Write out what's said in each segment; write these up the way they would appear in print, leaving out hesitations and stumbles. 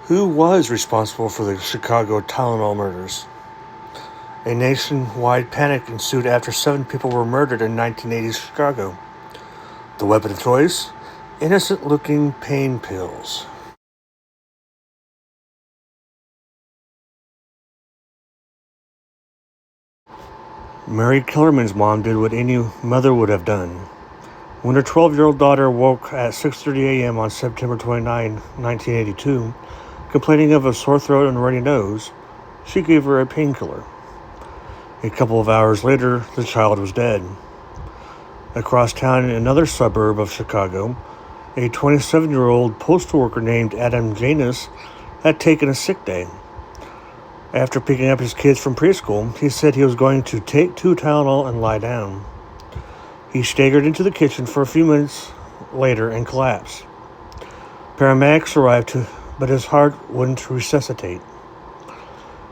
Who was responsible for the Chicago Tylonal murders? A nationwide panic ensued after 7 people were murdered in 1980s Chicago. The weapon of choice? Innocent-looking pain pills. Mary Kellerman's mom did what any mother would have done. When her 12-year-old daughter woke at 6:30 a.m. on September 29, 1982, complaining of a sore throat and runny nose, she gave her a painkiller. A couple of hours later, the child was dead. Across town in another suburb of Chicago, a 27-year-old postal worker named Adam Janus had taken a sick day. After picking up his kids from preschool, he said he was going to take 2 Tylenol and lie down. He staggered into the kitchen for a few minutes later and collapsed. Paramedics arrived, but his heart wouldn't resuscitate.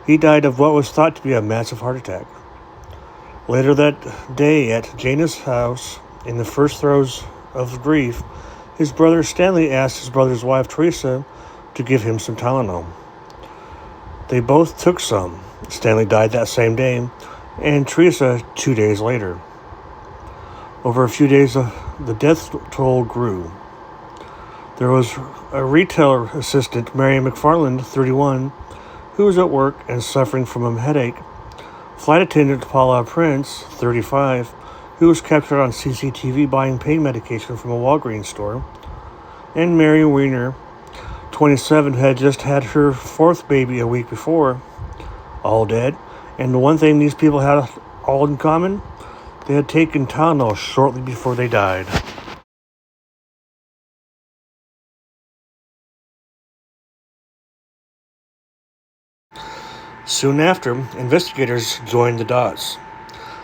He died of what was thought to be a massive heart attack. Later that day at Janus' house, in the first throes of grief, his brother Stanley asked his brother's wife Teresa to give him some Tylenol. They both took some. Stanley died that same day, and Teresa 2 days later. Over a few days, the death toll grew. There was a retail assistant, Mary McFarland, 31, who was at work and suffering from a headache. Flight attendant Paula Prince, 35, who was captured on CCTV buying pain medication from a Walgreens store. And Mary Weiner, 27, had just had her 4th baby a week before. All dead. And the one thing these people had all in common, they had taken Tylenol shortly before they died. Soon after, investigators joined the dots.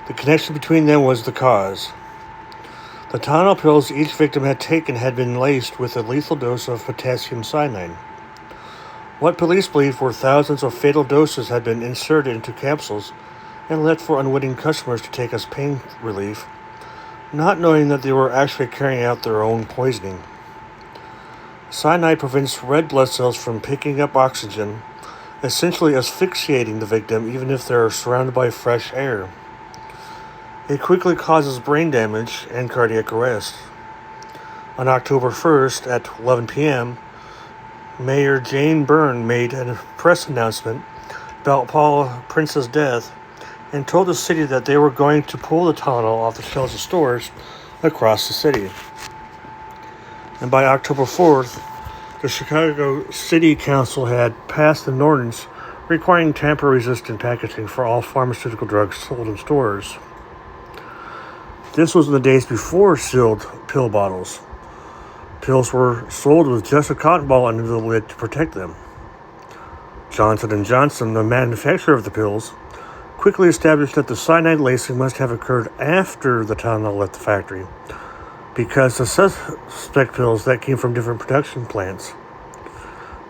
The connection between them was the cause. The Tylenol pills each victim had taken had been laced with a lethal dose of potassium cyanide. What police believed were thousands of fatal doses had been inserted into capsules and left for unwitting customers to take as pain relief, not knowing that they were actually carrying out their own poisoning. Cyanide prevents red blood cells from picking up oxygen, essentially asphyxiating the victim even if they are surrounded by fresh air. It quickly causes brain damage and cardiac arrest. On October 1st at 11 p.m., Mayor Jane Byrne made a press announcement about Paula Prince's death and told the city that they were going to pull the Tylonal off the shelves of stores across the city. And by October 4th, the Chicago City Council had passed an ordinance requiring tamper-resistant packaging for all pharmaceutical drugs sold in stores. This was in the days before sealed pill bottles. Pills were sold with just a cotton ball under the lid to protect them. Johnson & Johnson, the manufacturer of the pills, quickly established that the cyanide lacing must have occurred after the Tylenol left the factory, because the suspect pills that came from different production plants.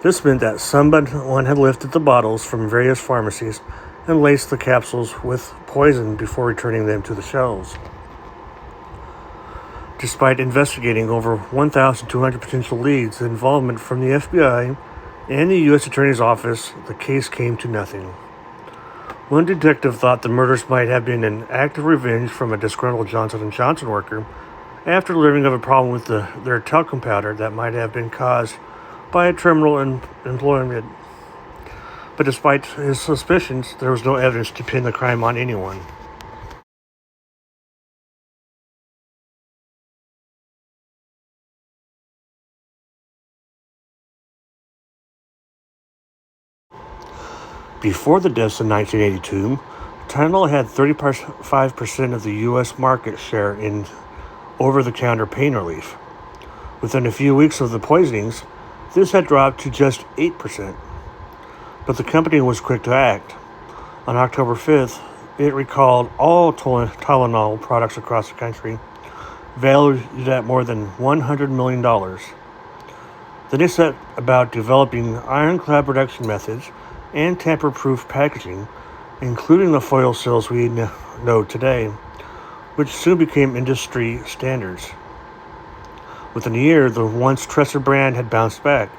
This meant that someone had lifted the bottles from various pharmacies and laced the capsules with poison before returning them to the shelves. Despite investigating over 1,200 potential leads and involvement from the FBI and the U.S. Attorney's Office, the case came to nothing. One detective thought the murders might have been an act of revenge from a disgruntled Johnson & Johnson worker after learning of a problem with their talcum powder that might have been caused by a terminal employment. But despite his suspicions, there was no evidence to pin the crime on anyone. Before the deaths in 1982, Tylonal had 35% of the U.S. market share in over-the-counter pain relief. Within a few weeks of the poisonings, this had dropped to just 8%. But the company was quick to act. On October 5th, it recalled all Tylonal products across the country, valued at more than $100 million. Then they set about developing ironclad production methods and tamper-proof packaging, including the foil seals we know today, which soon became industry standards. Within a year, the once trusted brand had bounced back.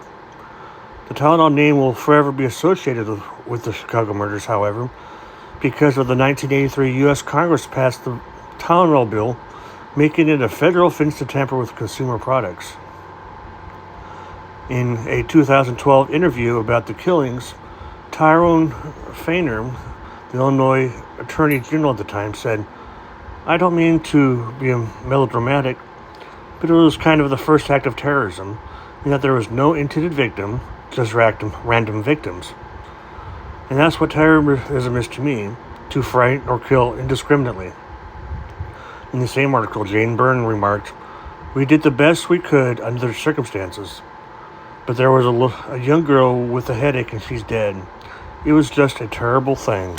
The Tylonal name will forever be associated with the Chicago murders, however, because of the 1983 U.S. Congress passed the Tylonal bill, making it a federal offense to tamper with consumer products. In a 2012 interview about the killings, Tyrone Fainer, the Illinois Attorney General at the time, said, "I don't mean to be melodramatic, but it was kind of the first act of terrorism, in that there was no intended victim, just random victims. And that's what terrorism is to me, to frighten or kill indiscriminately." In the same article, Jane Byrne remarked, "We did the best we could under the circumstances, but there was a young girl with a headache and she's dead. It was just a terrible thing."